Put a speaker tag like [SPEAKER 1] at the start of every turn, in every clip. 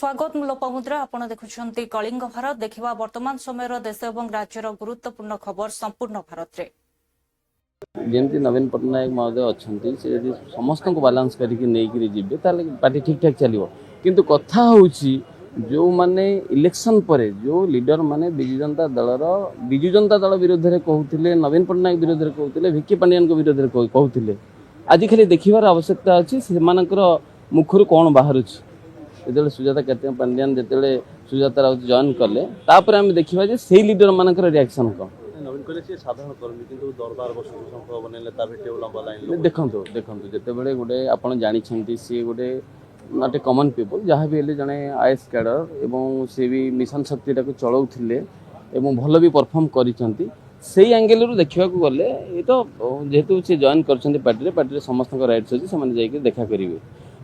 [SPEAKER 1] स्वागत लोपामुद्रा आपण देखुछन्ती कलिंग भारत देखिबा वर्तमान समय देश और राज्यर गुरुत्वपूर्ण खबर संपूर्ण भारत रे
[SPEAKER 2] जमी नवीन पट्टनायक महोदय अच्छा से समस्त को बालांस करके जी पार्टी ठीक ठाक चलो किंतु कथा हूँ जो माने इलेक्शन पर जो लीडर माने विजु जनता दल विरोध में कहते नवीन पट्टनायक विरोध में कहते भिक्की पांडियान विरोध में कहते आज खाली देखार आवश्यकता अच्छी से मुखर कौन बाहर जो सुजाता पांडियान जो सुजाता राउत जॉइन कले आम देखा से लीडर मान रिएक्शन कौन
[SPEAKER 3] साधारण कर्मी किंतु दरबार बस
[SPEAKER 2] देखो देखो जिते गोटे आप जानते सी गोटे नॉट ए कॉमन पीपल जहाँ भी जड़े आईएएस कैडर एवं सी भी मिशन शक्ति चलाउले एवं भल भी परफॉर्म करिसेंती से एंगल रू देखा गले ये तो जेहेतु से जॉइन कर पार्टी समस्त राइट्स अच्छी से देखा करेंगे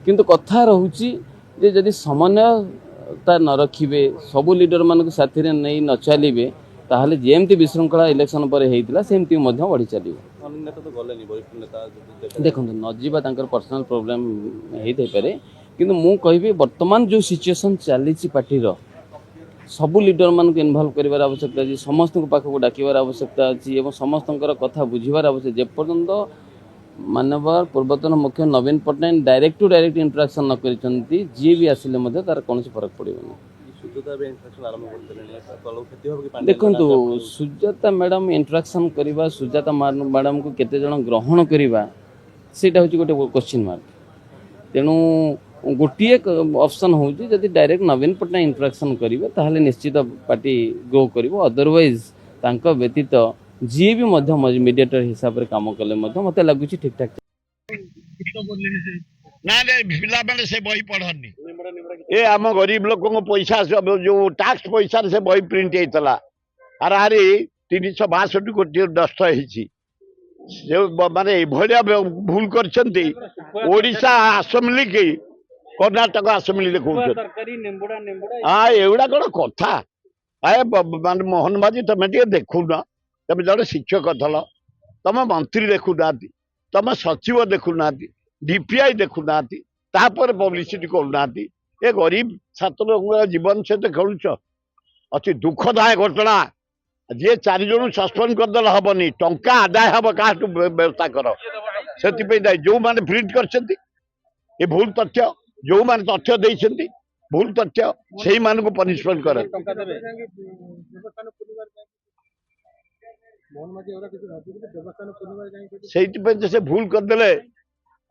[SPEAKER 2] किंतु कथा रोचे जदि समन्वयता न रखिए सबू लीडर मान साथी नहीं न चलिए ताहले जेमती विशृंखला इलेक्शन पर होता सेमती बढ़ी चलो देखो नजीबा पर्सनल प्रोब्लेम होते पारे किंतु मु कहि वर्तमान जो सिचुएशन चली पार्टी सबू लीडर मान इनवल्व कर आवश्यकता अच्छी समस्त पाखक डाकिबार आवश्यकता अच्छी समस्त कथा बुझार आवश्यक जेपर्यंत मानवर पूर्वतन मुख्य Naveen Patnaik direct to direct interaction न करी जी भी आसिले तार कौन फरक पड़ेगा देखो सुजाता मैडम इंटराक्शन करवा सुजाता मैडम को केते जन ग्रहण करवा सेटा होची गोटे क्वेश्चन मार्क तेणु गोटे ऑप्शन हूँ जदि डायरेक्ट नवीन पट्टनायक इंटराक्शन करेंगे ताहले निश्चित पार्टी ग्रो कर अदरवाइज तांको व्यतीत जी भी मीडिएटर हिसाब से काम कले मत लगुच ठीक ठाक
[SPEAKER 4] पिला से बही पढ़नी ये आम गरीब लोक पैसा जो टैक्स पैसा से बही प्रिंट होता आर हारी 362 कोटी नष्ट माने भाया भूल करशा आसेम्बली की कर्णाटक आसेम्बली देखा हाँ एगुड़ा कौन कथा माने मोहन माझी तुम देखुन तुम जड़े शिक्षक थल तुम मंत्री देखुना तुम सचिव देखुना डीपीआई देखुना पब्लिसिटी करूना ए गरीब छात्र जीवन सहित खेलुच अति दुखदायक घटना जे 4 जन सस्पेंड करदे हेनी टंका आदाय हम क्या व्यवस्था कर से जो मैंने प्रिंट कर भूल तथ्य जो मैंने तथ्य देते भूल तथ्य से पनिशमेंट कर से भूल करदे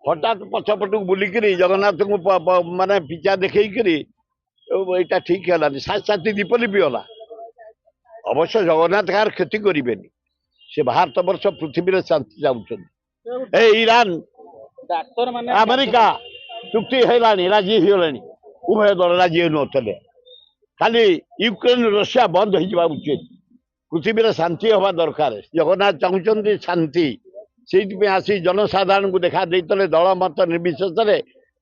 [SPEAKER 4] हठात पछपट बुलिक जगन्नाथ को माने पिचा देखकर यहाँ ठीक है साथी दीपलिपि गला अवश्य जगन्नाथ कार क्षति करें से भारत वर्ष पृथ्वी शांति चाहते ईरान अमेरिका चुक्ति है राजी होगा उभय दल राजी होते खाली यूक्रेन रशिया बंद हो उचित पृथ्वी शांति हवा दरकार जगन्नाथ चाहते शांति से आसी जनसाधारण को देखा देते दल मत निर्विशेष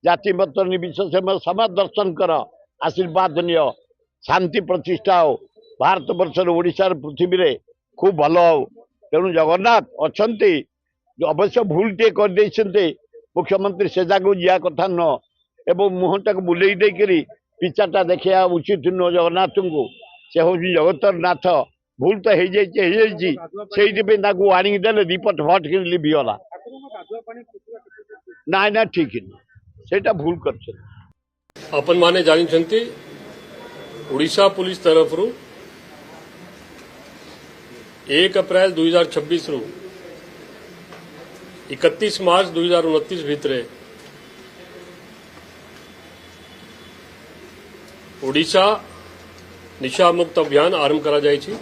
[SPEAKER 4] जाति मत निर्विशेष समाज दर्शन कर आशीर्वाद नियो शांति प्रतिष्ठा हो भारत वर्ष ओडिशार पृथ्वी रे खूब भल हो तेणु जगन्नाथ अच्छा अवश्य भूल टे कर मुख्यमंत्री से जगह जा कथा न एवं मुहटा को बुले देकर पिचाटा देखा उचित नुह जगन्नाथ को से हूँ जगतर नाथ भूल तो हो आनिक देले दीपट फट कर लिभिगला ना ना ठीक से भूल कर
[SPEAKER 5] अपन माने जानी ओडिशा पुलिस तरफ 1 अप्रैल 2026 रु 31 मार्च 2029 भितरे ओडिशा निशा मुक्त अभियान आरंभ करा जायछि।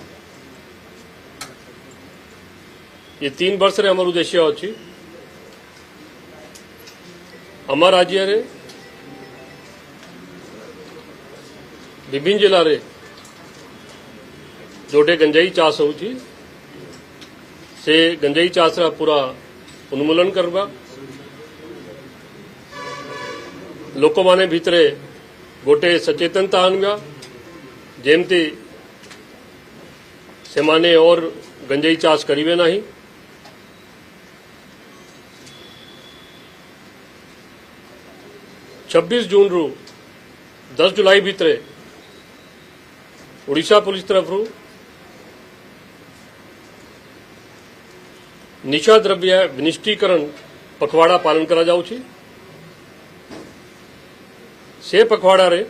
[SPEAKER 5] ये 3 वर्ष रे हमर उद्देश्य अच्छी आम राज्य रे विभिन्न जिले रे जोटे गंजाई चाष होची से गंजाई चाष रा पूरा उन्मूलन करवा लोक माने भितरे गोटे सचेतनता आनवा जेमती से माने और गंजाई चाष करिवे नहीं 26 जून रु 10 जुलाई भितर ओडिशा पुलिस तरफ निशा द्रव्य विनिष्टीकरण पखवाड़ा पालन करा जाउछि। से पखवाड़ा रे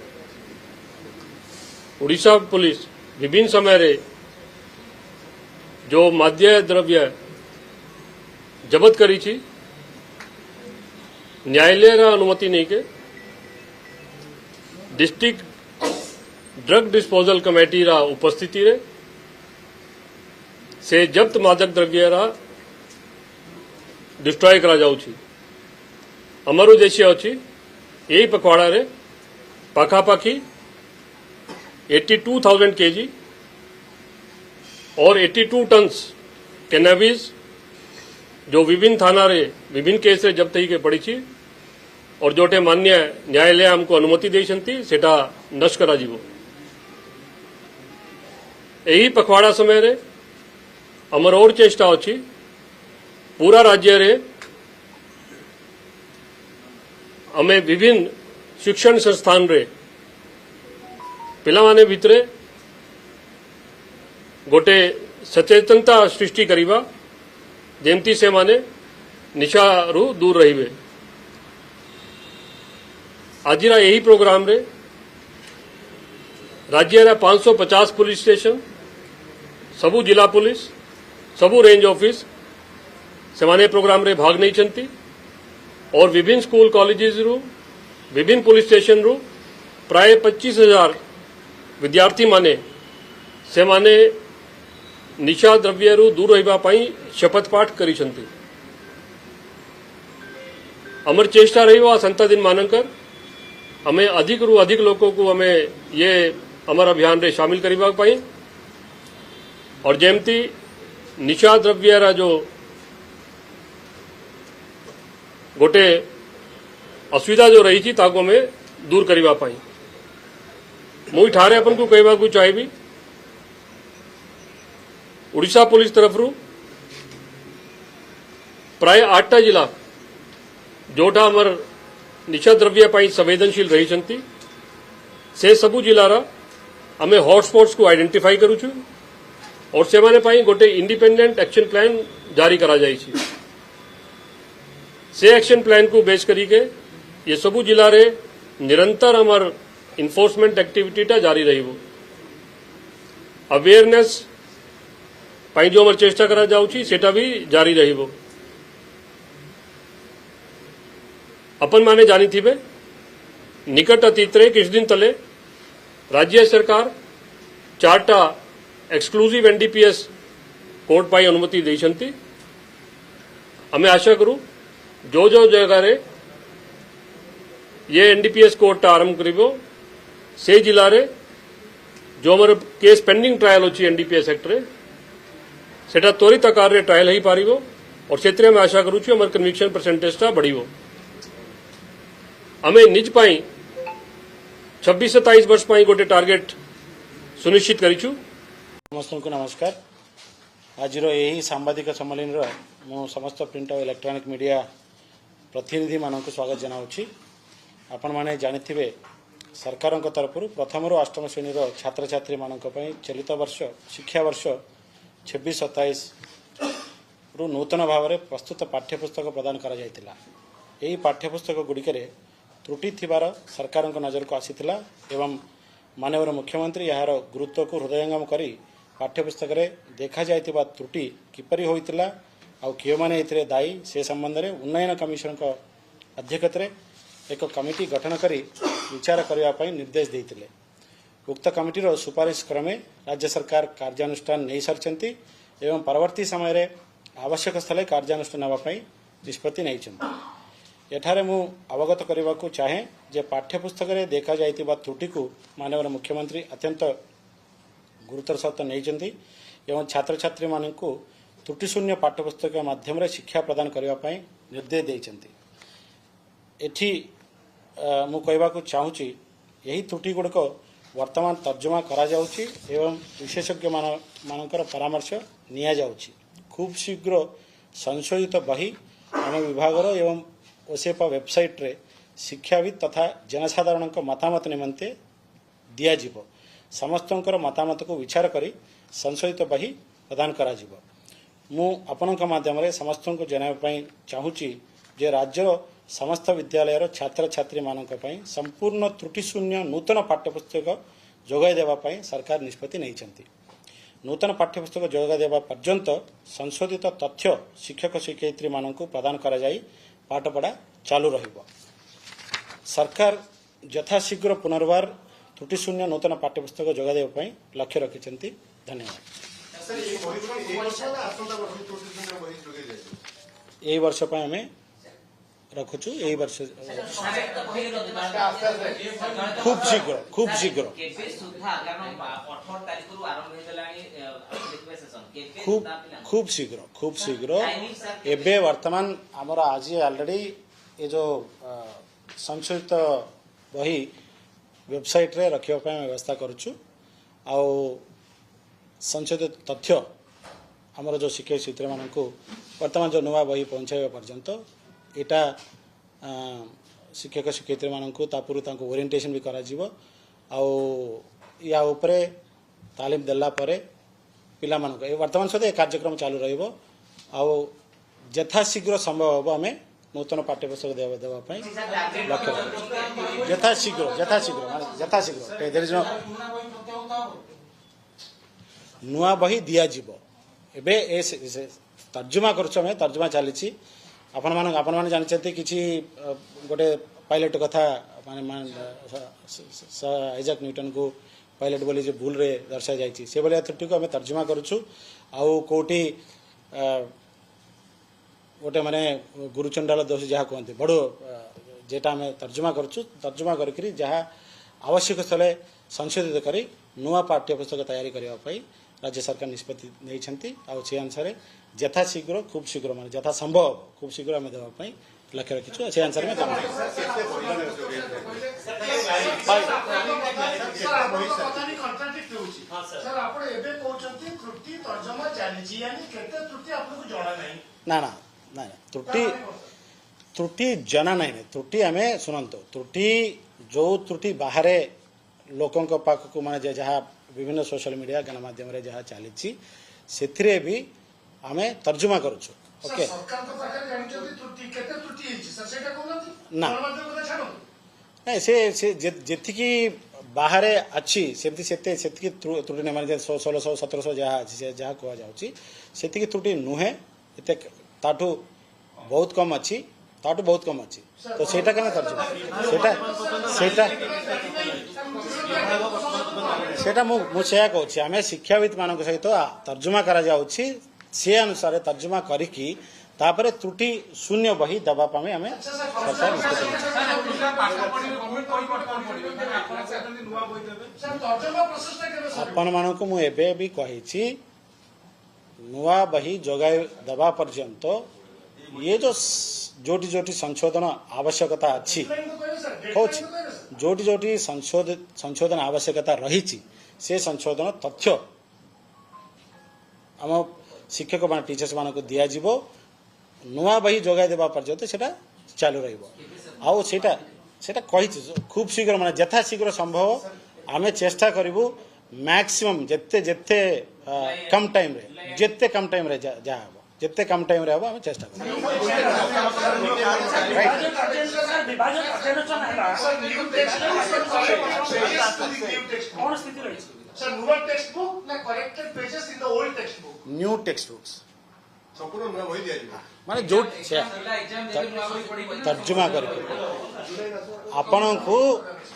[SPEAKER 5] ओडिशा पुलिस विभिन्न समय रे जो मादक द्रव्य जबत करी छी न्यायालय अनुमति नहीं के डिस्ट्रिक्ट ड्रग डिस्पोजल कमेटी रा उपस्थिति रे से जब्त मादक द्रव्य रा डिस्ट्रॉय करा जाउछि। अमर उद्देश्य अछि यही पखवाड़ा रे पाखापाखी 82,000 केजी और 82 टन्स कैनाबिस जो विभिन्न थाना रे विभिन्न केस रे जब्त ही के पड़ी छी और जोटे मान्य न्यायालय हमको अनुमति देइछंती सेटा नष्ट करा जीवो। एही पखवाड़ा समय रे अमर और चेष्टा अछि पूरा राज्य रे हमें विभिन्न शिक्षण संस्थान रे पिलामाने भितरे गोटे सचेतनता सृष्टि करिबा जेमती से माने निशारू दूर रहिबे। आजिरा यही प्रोग्राम रे राज्य रा 550 पुलिस स्टेशन सबू जिला पुलिस सबू रेंज ऑफिस से माने प्रोग्राम रे भाग नहीं चंती और विभिन्न स्कूल कॉलेजेस रु विभिन्न पुलिस स्टेशन रु प्राय 25,000 विद्यार्थी माने से माने निशा द्रव्य रु दूर रहिबा पाई शपथ पाठ करिसंती। अमर चेष्टा रहिबा संता दिन मानकर हमें अधिक रु अधिक लोगों को हमें ये अमर अभियान रे शामिल करिबा पाई और जेमती निशा द्रव्य रा जो गोटे असुविधा जो रही थी ताको हमें दूर करिबा पाई। मुई ठारे अपन को कहबा को चाहिए ओडिशा पुलिस तरफ रु प्राय 8टा जिला जोटा अमर निशा द्रव्य पाई संवेदनशील रही चंती से सबू जिलारा हमें हॉटस्पॉट्स को आइडेंटिफाई करू छु और से माने पाई गोटे इंडिपेंडेंट एक्शन प्लान जारी करा जाई छी। से एक्शन प्लान को बेस करी के ये सबू जिला रे निरंतर अमर इन्फोर्समेंट एक्टिविटीटा जारी रहिबो। अवेयरनेस पाई जो अमर चेष्टा करा जाउछि सेटा भी जारी रहिबो। अपन माने जानी थीबे निकट अतीत रे किछ दिन तले राज्य सरकार 4टा एक्सक्लूसिव एनडीपीएस कोर्ट पाई अनुमति देइछंती। हमें आशा करू जो जो जगह रे ये एनडीपीएस कोर्ट आरंभ करिबो से जिला रे जो हमर केस पेंडिंग ट्रायल होची एनडीपीएस एक्ट रे सेटा त्वरित आकार रे ट्रायल ही पारिबो और क्षेत्र में आशा करू छु हमर कन्विक्शन परसेंटेजटा बढ़िबो। हमें निज पाई 26-27 वर्ष पाई गोटे टार्गेट सुनिश्चित करिछु।
[SPEAKER 6] समस्त को नमस्कार। आज यही सांबादिक सम्मेलन मु समस्त प्रिंट और इलेक्ट्रॉनिक मीडिया प्रतिनिधि मान को स्वागत जनाऊँगी। आपण माने जानिथिबे सरकार तरफ प्रथम 8म श्रेणी छात्र छात्री मान चलित वर्ष शिक्षा वर्ष 26-27 रु नूतन भाव में प्रस्तुत पाठ्यपुस्तक प्रदान करा जायतिला। यही पाठ्यपुस्तक गुड़िकरे त्रुटि थिबार सरकार नजर को आसीथिला एवं माननीय मुख्यमंत्री यार गुरुत्व को हृदयंगम करी पाठ्यपुस्तक रे देखा जायतिबा त्रुटि किपरि होइतिला आ कियो माने एथिरे दायी से संबंध में उन्नयन कमिशन को अध्यक्षता रे एक कमिटी गठन करी विचार करबा पई निर्देश देइतिले। उक्त कमिटीर सुपारिश क्रमे राज्य सरकार कार्यानुष्ठान नहीं सारिचंती एवं परवर्ती समय रे आवश्यक स्थले कार्यानुष्ठान नेबा पई निष्पत्ति नैचंती। एठारे मु अवगत करबा को चाहे जे पाठ्यपुस्तक रे देखा जायतिबा त्रुटि को माननीय मुख्यमंत्री अत्यंत गुरुतर सहित नैचंती एवं छात्र छात्री मान को त्रुटिशून्य पाठ्यपुस्तक माध्यम रे शिक्षा प्रदान करबा पई निर्देश देइचंती। एठी मु कहबा को चाहूची यही त्रुटि गुड़क वर्तमान तर्जमा करा जाउची एवं विशेषज्ञ मानकर परामर्श निया जाउची। खूब शीघ्र संशोधित बही आम विभाग एवं ओसेपा वेबसाइट रे शिक्षाविद तथा जनसाधारण मतामत निमंते दिया जीवो समस्तंकर मतामत को विचार करी संशोधित बही प्रदान करा जीवो। मु आपनक माध्यम रे समस्त को जनाइबा चाहूची जे राज्य समस्त विद्यालय छात्र छात्री मानक पई संपूर्ण त्रुटि शून्य नूतन पाठ्यपुस्तक जोगाई देवा पई सरकार निष्पत्ति नहीं। नूतन पाठ्यपुस्तक जोगाई देवा पर्यंत संशोधित तथ्य शिक्षक शिक्षयित्री मानक प्रदान करा जाई पाठपढ़ा चालू रहिबो। सरकार यथाशीघ्र पुनर्बार त्रुटि शून्य नूतन पाठ्यपुस्तक जोगाई देवा पई लक्ष्य रखिछंती। धन्यवाद। यही वर्ष पर आम रखुचु यही वर्ष खूब शीघ्र खूब शीघ्र एबे वर्तमान आमर आज ऑलरेडी ये जो संशोधित बही वेबसाइट रे रखिया व्यवस्था करुचु आ संशोधित तथ्य आमर जो शिक्षक शिक्षयित्री मानक वर्तमान जो नुआ बही पहुंचाइबा पर्यंत एटा शिक्षक शिक्षयित्री मानक पूर्व ओरिएंटेशन भी करा जीवो या उपरे तालीम देला परे पिला मानक वर्तमान सहित कार्यक्रम चालू रहिबो यथाशीघ्र संभव हम आम नूतन पाठ्यपुस्तक देवा लक्ष्य यथाशीघ्र नुआ बही दिया जीवो। एबे तर्जुमा करें तर्जुमा चली आपण माने जानते किसी गोटे पायलट कथा माने आइजाक न्यूटन को पायलट बोली जो भूल रे दर्शा जाइए से भाया त्रुटि को आम तर्जुमा करुचु आउटी गोटे माने गुरुचंडाल दोष जहाँ कहते बड़ो जेटा आम तर्जुमा करुचु तर्जुमा करी जहाँ आवश्यक स्थले संशोधित करी नुआ पाठ्यपुस्तक तैयारी करने राज्य सरकार निष्पत्ति नहीं से अनुसार यथाशीघ्र खूब शीघ्र माने यथा संभव खूब शीघ्र आम देवाई लक्ष्य रखीचु से अनुसार में काम ना ना ना त्रुटि जना नहीं त्रुटि आम शुणु त्रुटि जो त्रुटि बाहर लोकों पाख को माने जहाँ विभिन्न सोशल मीडिया गणमाध्यम जहाँ चली से भी आम तर्जुमा करुचु। ओके ना नहीं से जेतिकी बाहर अच्छी सेतिकी त्रुटि नहीं माने 1600 1700 जहाँ अच्छी जहाँ कह जाती त्रुटि नुहे ताठू बहुत कम अच्छी तो सेटा केना तर्जुमा सेटा मुझे कहूँ आम शिक्षाविद मान सहित तर्जुमा करा जाउछि से अनुसार तर्जुमा करिकी तापरे त्रुटि शून्य बही दबापे आम सरकार आपण मानक मुझे भी कही नुआ बही जोगाई दबा पर्यंत ये जो जोटी जोटी संशोधन आवश्यकता अच्छी कहूँ जोटी जोटी संशोधन आवश्यकता रही से संशोधन तथ्य आम शिक्षक मान टीचर्स मान को दिया जीवो नुआ बही जोगाई देवा पर्यंत सेटा चालू रहिबो सेटा कही खूब शीघ्र माने यथा शीघ्र संभव आमे चेष्टा करिवु मैक्सिमम जेते कम टाइम रे जा जिते कम टाइम रे हम चेष्टा न्यू टेक्स्ट बुक्स माने जो तर्जुमा करके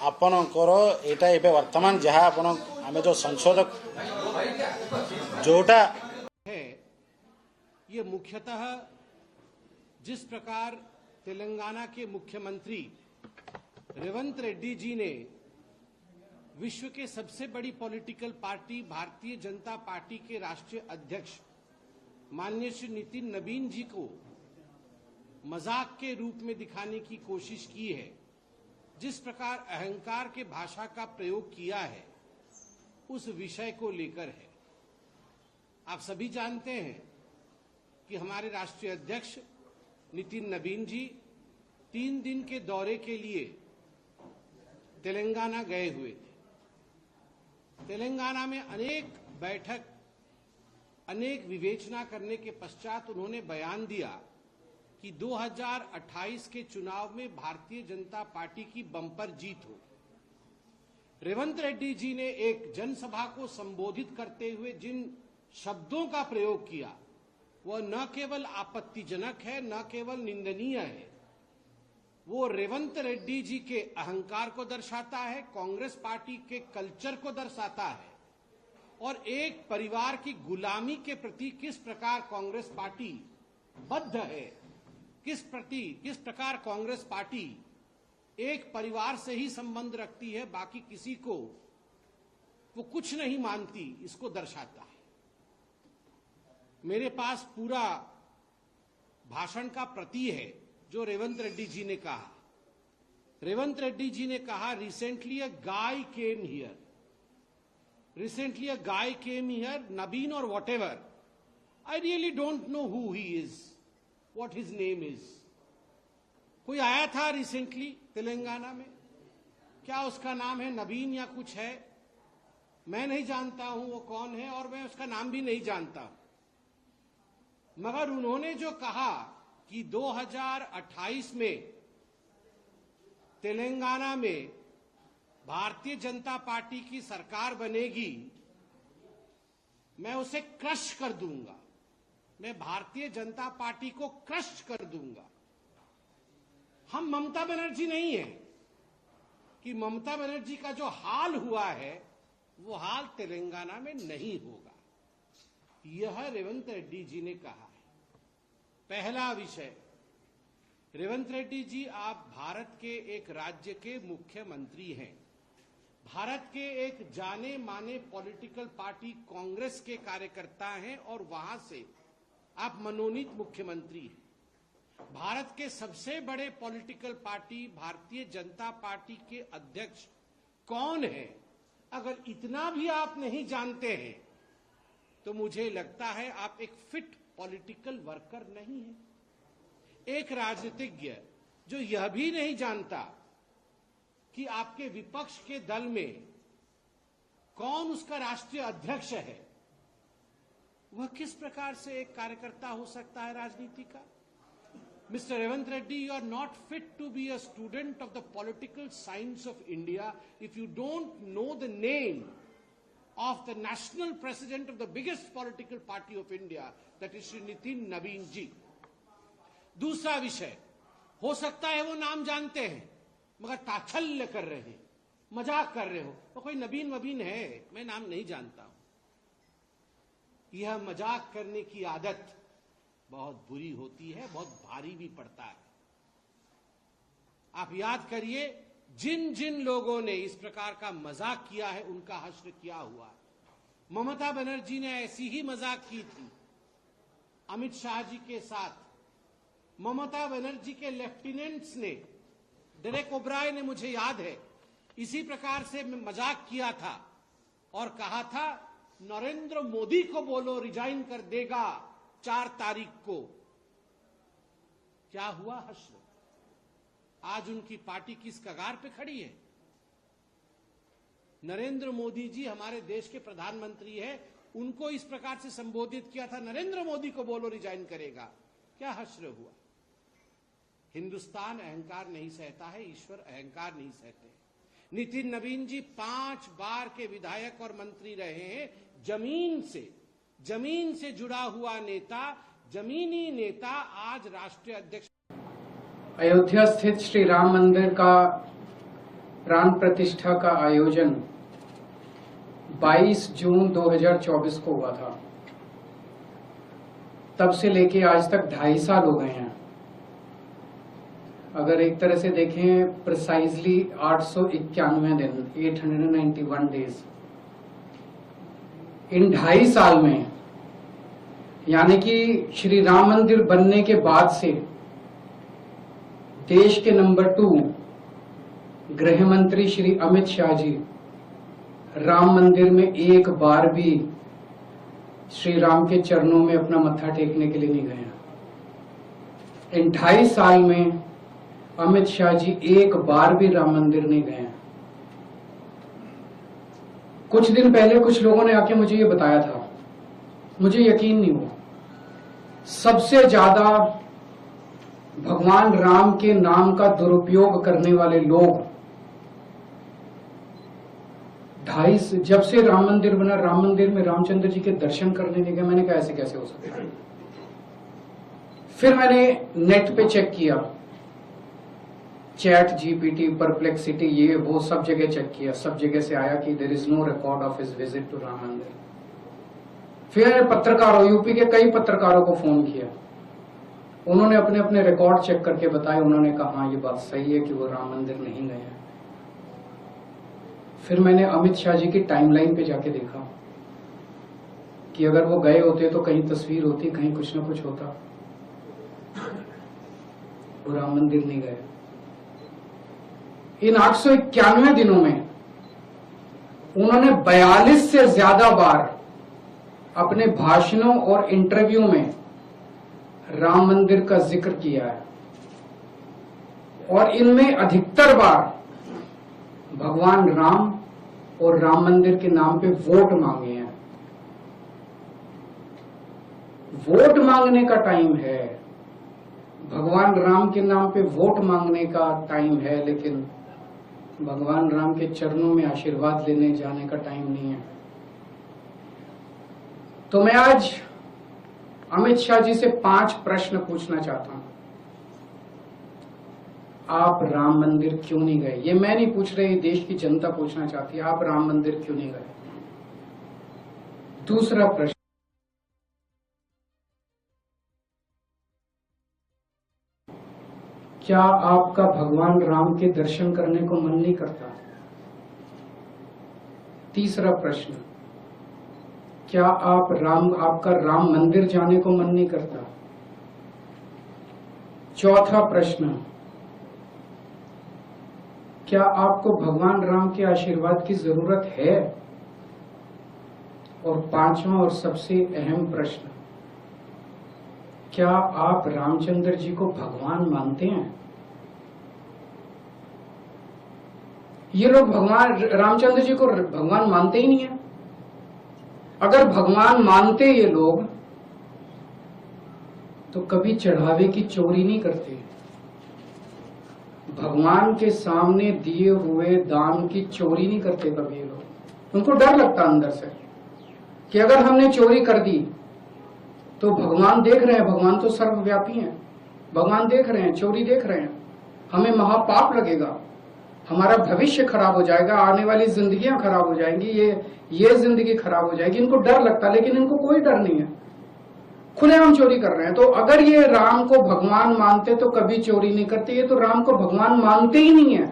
[SPEAKER 6] आपणकर एटा एबे वर्तमान जहाँ आपण आमे जो संशोधक जोटा
[SPEAKER 7] है ये मुख्यतः जिस प्रकार तेलंगाना के मुख्यमंत्री रेवंत रेड्डी जी ने विश्व के सबसे बड़ी political party Bharatiya Janata party के राष्ट्रीय अध्यक्ष माननीय श्री नितिन नवीन जी को मजाक के रूप में दिखाने की कोशिश की है, जिस प्रकार अहंकार के भाषा का प्रयोग किया है उस विषय को लेकर है। आप सभी जानते हैं कि हमारे राष्ट्रीय अध्यक्ष नितिन नवीन जी 3 दिन के दौरे के लिए तेलंगाना गए हुए थे। तेलंगाना में अनेक बैठक, अनेक विवेचना करने के पश्चात उन्होंने बयान दिया कि 2028 के चुनाव में भारतीय जनता पार्टी की बम्पर जीत हो। रेवंत रेड्डी जी ने एक जनसभा को संबोधित करते हुए जिन शब्दों का प्रयोग किया वह न केवल आपत्तिजनक है, न केवल निंदनीय है, वो रेवंत रेड्डी जी के अहंकार को दर्शाता है, कांग्रेस पार्टी के कल्चर को दर्शाता है और एक परिवार की गुलामी के प्रति किस प्रकार कांग्रेस पार्टी बद्ध है, किस प्रकार कांग्रेस पार्टी एक परिवार से ही संबंध रखती है, बाकी किसी को वो कुछ नहीं मानती, इसको दर्शाता है। मेरे पास पूरा भाषण का प्रति है जो रेवंत रेड्डी जी ने कहा। रेवंत रेड्डी जी ने कहा, recently a guy came here, नबीन और what ever, I really don't know who he is, what his name is. कोई आया था रिसेंटली तेलंगाना में, क्या उसका नाम है नबीन या कुछ है, मैं नहीं जानता हूं वो कौन है और मैं उसका नाम भी नहीं जानता हूं। मगर उन्होंने जो कहा कि 2028 में तेलंगाना में भारतीय जनता पार्टी की सरकार बनेगी, मैं उसे क्रश कर दूंगा, मैं भारतीय जनता पार्टी को क्रश कर दूंगा। हम ममता बनर्जी नहीं है कि ममता बनर्जी का जो हाल हुआ है वो हाल तेलंगाना में नहीं होगा, यह रेवंत रेड्डी जी ने कहा है। पहला विषय, रेवंत रेड्डी जी, आप भारत के एक राज्य के मुख्यमंत्री हैं, भारत के एक जाने माने पॉलिटिकल पार्टी कांग्रेस के कार्यकर्ता हैं और वहां से आप मनोनीत मुख्यमंत्री हैं। भारत के सबसे बड़े political party Bharatiya Janata party के अध्यक्ष कौन है, अगर इतना भी आप नहीं जानते हैं तो मुझे लगता है आप एक फिट पॉलिटिकल वर्कर नहीं है। एक राजनीतिज्ञ जो यह भी नहीं जानता कि आपके विपक्ष के दल में कौन उसका राष्ट्रीय अध्यक्ष है, वह किस प्रकार से एक कार्यकर्ता हो सकता है राजनीति का। Mr. Revant Reddy, you are not fit to be a student of the political science of India if you don't know the name of the national president of the biggest political party of India, that is Shri Nitin Naveen ji. दूसरा विषय, हो सकता है वो नाम जानते हैं मगर ताच्छल्य कर रहे हैं, मजाक कर रहे हो, तो कोई नबीन वबीन है, मैं नाम नहीं जानता हूं। यह मजाक करने की आदत बहुत बुरी होती है, बहुत भारी भी पड़ता है। आप याद करिए, जिन जिन लोगों ने इस प्रकार का मजाक किया है उनका हश्र किया हुआ है। ममता बनर्जी ने ऐसी ही मजाक की थी अमित शाह जी के साथ। ममता बनर्जी के लेफ्टिनेंट्स ने, डेरेक ओब्राय ने, मुझे याद है, इसी प्रकार से मजाक किया था और कहा था नरेंद्र मोदी को बोलो रिजाइन कर देगा 4 तारीख को। क्या हुआ हश्र? आज उनकी पार्टी किस कगार पे खड़ी है? नरेंद्र मोदी जी हमारे देश के प्रधानमंत्री हैं, उनको इस प्रकार से संबोधित किया था, नरेंद्र मोदी को बोलो रिजाइन करेगा। क्या हश्र हुआ? हिंदुस्तान अहंकार नहीं सहता है, ईश्वर अहंकार नहीं सहते। नितिन नवीन जी 5 बार के विधायक और मंत्री रहे हैं, जमीन से जुड़ा हुआ नेता, जमीनी नेता, आज राष्ट्रीय अध्यक्ष।
[SPEAKER 8] अयोध्या स्थित श्री राम मंदिर का प्राण प्रतिष्ठा का आयोजन 22 जून 2024 को हुआ था। तब से लेके आज तक 2.5 साल हो गए हैं। अगर एक तरह से देखें, प्रिसाइजली 891 दिन, 891 डेज। इन 2.5 साल में, यानी कि श्री राम मंदिर बनने के बाद से देश के नंबर 2 गृह मंत्री श्री अमित शाह जी राम मंदिर में एक बार भी श्री राम के चरणों में अपना मत्था टेकने के लिए नहीं गए। इन 2.5 साल में अमित शाह जी एक बार भी राम मंदिर नहीं गए हैं। कुछ दिन पहले कुछ लोगों ने आके मुझे ये बताया था, मुझे यकीन नहीं हुआ। सबसे ज्यादा भगवान राम के नाम का दुरुपयोग करने वाले लोग जब से राम मंदिर बना, राम मंदिर में रामचंद्र जी के दर्शन करने नहीं गए। मैंने कहा ऐसे कैसे हो सकता है। फिर मैंने नेट पे चेक किया, चैट जीपीटी, परप्लेक्सिटी, ये वो सब जगह चेक किया। सब जगह से आया कि there is no record of his visit to Ram Mandir. फिर मैंने पत्रकारों, यूपी के कई पत्रकारों को फोन किया। उन्होंने अपने अपने रिकॉर्ड चेक करके बताए। उन्होंने कहा हाँ ये बात सही है कि वो राम मंदिर नहीं गए हैं। फिर मैंने अमित शाह जी की टाइमलाइन पे जाके देखा कि अगर वो गए होते तो कहीं तस्वीर होती, कहीं कुछ ना कुछ होता। वो राम मंदिर नहीं गए। इन 891 दिनों में उन्होंने 42 से ज्यादा बार अपने भाषणों और इंटरव्यू में राम मंदिर का जिक्र किया है, और इनमें अधिकतर बार भगवान राम और राम मंदिर के नाम पे वोट मांगे हैं। वोट मांगने का टाइम है, भगवान राम के नाम पे वोट मांगने का टाइम है, लेकिन भगवान राम के चरणों में आशीर्वाद लेने जाने का टाइम नहीं है। तो मैं आज अमित शाह जी से 5 प्रश्न पूछना चाहता हूं। आप राम मंदिर क्यों नहीं गए? ये मैं नहीं पूछ रही, देश की जनता पूछना चाहती है, आप राम मंदिर क्यों नहीं गए? दूसरा प्रश्न, क्या आपका भगवान राम के दर्शन करने को मन नहीं करता? तीसरा प्रश्न, क्या आपका राम मंदिर जाने को मन नहीं करता? चौथा प्रश्न, क्या आपको भगवान राम के आशीर्वाद की जरूरत है? और 5वां और सबसे अहम प्रश्न, क्या आप रामचंद्र जी को भगवान मानते हैं? ये लोग भगवान रामचंद्र जी को भगवान मानते ही नहीं है। अगर भगवान मानते ये लोग तो कभी चढ़ावे की चोरी नहीं करते। भगवान के सामने दिए हुए दान की चोरी नहीं करते कभी ये लोग। उनको डर लगता अंदर से कि अगर हमने चोरी कर दी तो भगवान देख रहे हैं, भगवान तो सर्वव्यापी हैं, भगवान देख रहे हैं, चोरी देख रहे हैं, हमें महापाप लगेगा, हमारा भविष्य खराब हो जाएगा, आने वाली जिंदगियां खराब हो जाएंगी, ये जिंदगी खराब हो जाएगी। इनको डर लगता है, लेकिन इनको कोई डर नहीं है, खुलेआम चोरी कर रहे हैं। तो अगर ये राम को भगवान मानते तो कभी चोरी नहीं करते। ये तो राम को भगवान मानते ही नहीं है।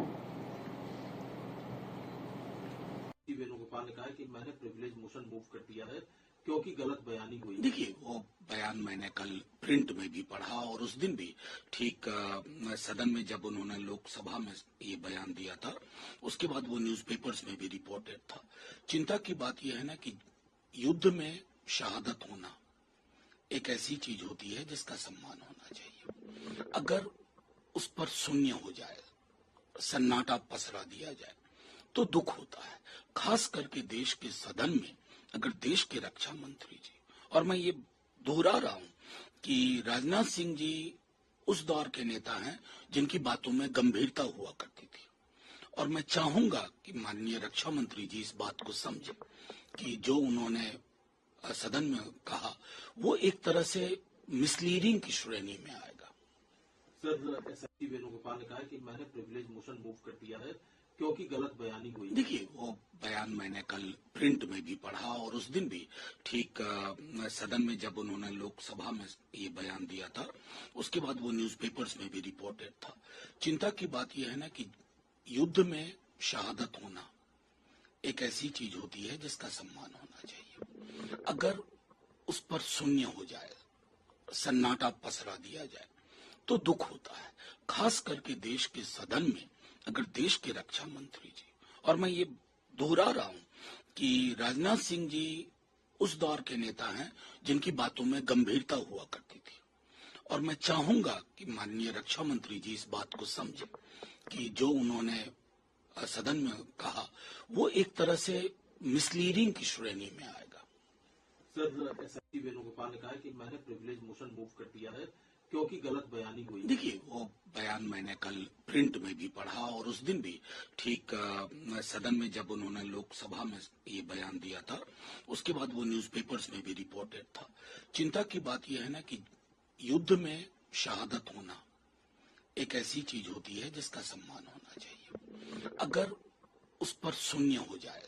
[SPEAKER 3] वेणुगोपाल ने कहा कि मैंने प्रिविलेज मोशन मूव कर दिया है क्योंकि गलत बयानी हुई।
[SPEAKER 9] देखिए, वो बयान मैंने कल प्रिंट में भी पढ़ा और उस दिन भी ठीक सदन में जब उन्होंने लोकसभा में ये बयान दिया था, उसके बाद वो न्यूज़पेपर्स में भी रिपोर्टेड था। चिंता की बात यह है ना कि युद्ध में शहादत होना एक ऐसी चीज होती है जिसका सम्मान होना चाहिए। अगर उस पर शून्य हो जाए, सन्नाटा पसरा दिया जाए तो दुख होता है। खास करके देश के सदन में अगर देश के रक्षा मंत्री जी, और मैं ये दोहरा रहा हूं कि राजनाथ सिंह जी उस दौर के नेता हैं जिनकी बातों में गंभीरता हुआ करती थी, और मैं चाहूंगा कि माननीय रक्षा मंत्री जी इस बात को समझे कि जो उन्होंने सदन में कहा वो एक तरह से मिसलीडिंग की श्रेणी में आएगा।
[SPEAKER 3] सर, एसएसपी वेणुगोपाल ने कहा कि मैंने प्रिविलेज मोशन मूव कर दिया है क्योंकि गलत बयानी हुई।
[SPEAKER 9] देखिए, वो बयान मैंने कल प्रिंट में भी पढ़ा और उस दिन भी ठीक सदन में जब उन्होंने लोकसभा में ये बयान दिया था, उसके बाद वो न्यूज़पेपर्स में भी रिपोर्टेड था। चिंता की बात यह है ना कि युद्ध में शहादत होना एक ऐसी चीज होती है जिसका सम्मान होना चाहिए। अगर उस पर शून्य हो जाए, सन्नाटा पसरा दिया जाए तो दुख होता है। खास करके देश के सदन में अगर देश के रक्षा मंत्री जी, और मैं ये दोहरा रहा हूं कि राजनाथ सिंह जी उस दौर के नेता हैं जिनकी बातों में गंभीरता हुआ करती थी, और मैं चाहूंगा कि माननीय रक्षा मंत्री जी इस बात को समझे कि जो उन्होंने सदन में कहा वो एक तरह से मिसलीडिंग की श्रेणी में आएगा।
[SPEAKER 3] सर, एसएसपी वेणुगोपाल ने कहा कि मैंने प्रिविलेज मोशन मूव कर दिया है क्योंकि गलत बयानी हुई।
[SPEAKER 9] देखिए, वो बयान मैंने कल प्रिंट में भी पढ़ा और उस दिन भी ठीक सदन में जब उन्होंने लोकसभा में ये बयान दिया था उसके बाद वो न्यूज़पेपर्स में भी रिपोर्टेड था। चिंता की बात यह है ना कि युद्ध में शहादत होना एक ऐसी चीज होती है जिसका सम्मान होना चाहिए। अगर उस पर शून्य हो जाए,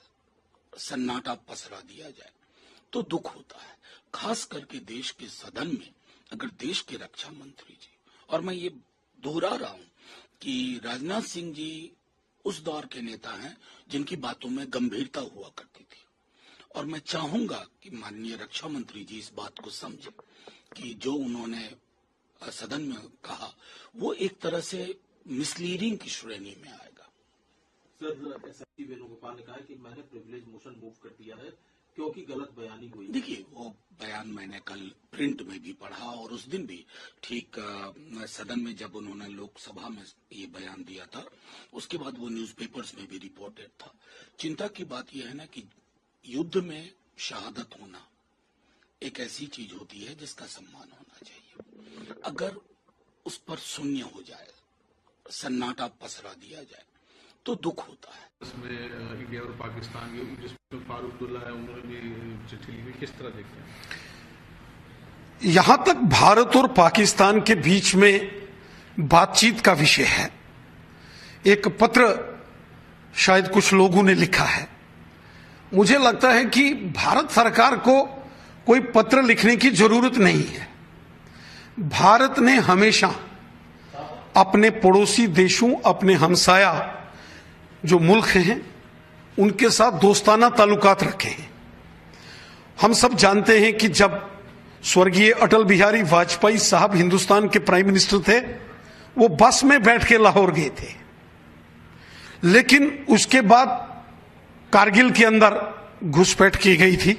[SPEAKER 9] सन्नाटा पसरा दिया जाए तो दुख होता है, खास करके देश के सदन में अगर देश के रक्षा मंत्री जी, और मैं ये दोहरा रहा हूं कि राजनाथ सिंह जी उस दौर के नेता हैं जिनकी बातों में गंभीरता हुआ करती थी, और मैं चाहूंगा कि माननीय रक्षा मंत्री जी इस बात को समझे कि जो उन्होंने सदन में कहा वो एक तरह से मिसलीडिंग की श्रेणी में आएगा।
[SPEAKER 3] सर, एसएसपी वेणुगोपाल ने कहा कि मैंने प्रिविलेज मोशन मूव कर दिया है क्योंकि गलत बयानी हुई।
[SPEAKER 9] देखिए, वो बयान मैंने कल प्रिंट में भी पढ़ा और उस दिन भी ठीक सदन में जब उन्होंने लोकसभा में ये बयान दिया था उसके बाद वो न्यूज़पेपर्स में भी रिपोर्टेड था। चिंता की बात यह है ना कि युद्ध में शहादत होना एक ऐसी चीज होती है जिसका सम्मान होना चाहिए। अगर उस पर शून्य हो जाए, सन्नाटा पसरा दिया जाए तो दुख होता है।
[SPEAKER 10] इसमें इंडिया और पाकिस्तान के जिसमें फारूक अब्दुल्ला है उन्होंने भी चिट्ठी लिखी, किस तरह देखते हैं?
[SPEAKER 11] यहां तक भारत और पाकिस्तान के बीच में बातचीत का विषय है। एक पत्र शायद कुछ लोगों ने लिखा है। मुझे लगता है कि भारत सरकार को कोई पत्र लिखने की जरूरत नहीं है। भारत ने हमेशा अपने पड़ोसी देशों, अपने हमसाया जो मुल्क हैं उनके साथ दोस्ताना ताल्लुकात रखे हैं। हम सब जानते हैं कि जब स्वर्गीय अटल बिहारी वाजपेयी साहब हिंदुस्तान के प्राइम मिनिस्टर थे वो बस में बैठ के लाहौर गए थे, लेकिन उसके बाद कारगिल के अंदर घुसपैठ की गई थी।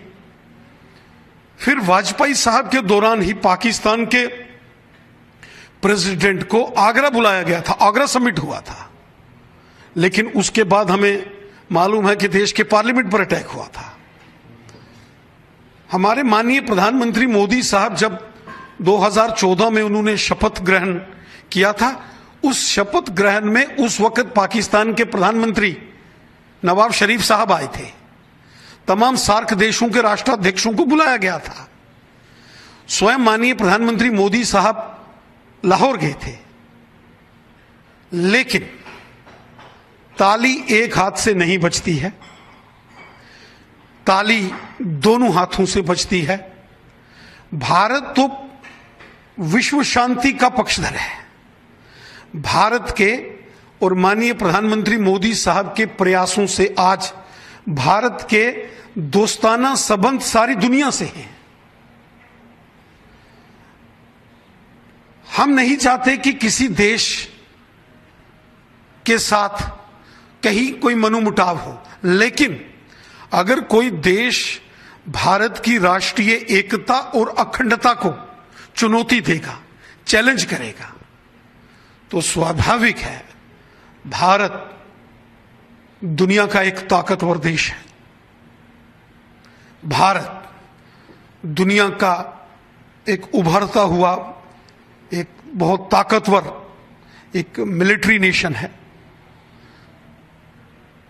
[SPEAKER 11] फिर वाजपेयी साहब के दौरान ही पाकिस्तान के प्रेसिडेंट को आगरा बुलाया गया था, आगरा समिट हुआ था, लेकिन उसके बाद हमें मालूम है कि देश के पार्लियामेंट पर अटैक हुआ था। हमारे माननीय प्रधानमंत्री मोदी साहब जब 2014 में उन्होंने शपथ ग्रहण किया था, उस शपथ ग्रहण में उस वक्त पाकिस्तान के प्रधानमंत्री नवाब शरीफ साहब आए थे। तमाम सार्क देशों के राष्ट्राध्यक्षों को बुलाया गया था। स्वयं माननीय प्रधानमंत्री मोदी साहब लाहौर गए थे, लेकिन ताली एक हाथ से नहीं बजती है, ताली दोनों हाथों से बजती है। भारत तो विश्व शांति का पक्षधर है। भारत के और माननीय प्रधानमंत्री मोदी साहब के प्रयासों से आज भारत के दोस्ताना संबंध सारी दुनिया से हैं। हम नहीं चाहते कि किसी देश के साथ कहीं कोई मनोमुटाव हो, लेकिन अगर कोई देश भारत की राष्ट्रीय एकता और अखंडता को चुनौती देगा, चैलेंज करेगा, तो स्वाभाविक है भारत दुनिया का एक ताकतवर देश है। भारत दुनिया का एक उभरता हुआ एक बहुत ताकतवर एक मिलिट्री नेशन है।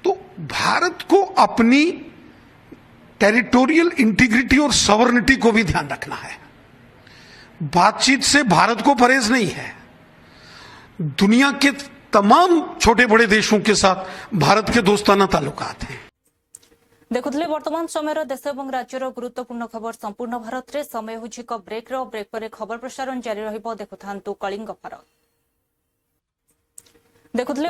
[SPEAKER 11] तो भारत को अपनी टेरिटोरियल इंटीग्रिटी और सॉवरेनिटी को भी ध्यान रखना है। बातचीत से भारत को परहेज नहीं है। दुनिया के तमाम छोटे बड़े देशों के साथ भारत के दोस्ताना ताल्लुकात हैं।
[SPEAKER 1] देखुले वर्तमान समय देश और राज्यर गुरुत्वपूर्ण खबर संपूर्ण भारत में। समय हो ब्रेक ब्रेक पर खबर प्रसारण जारी रहिबो। देखुथांतु कलिंग भारत। देखुले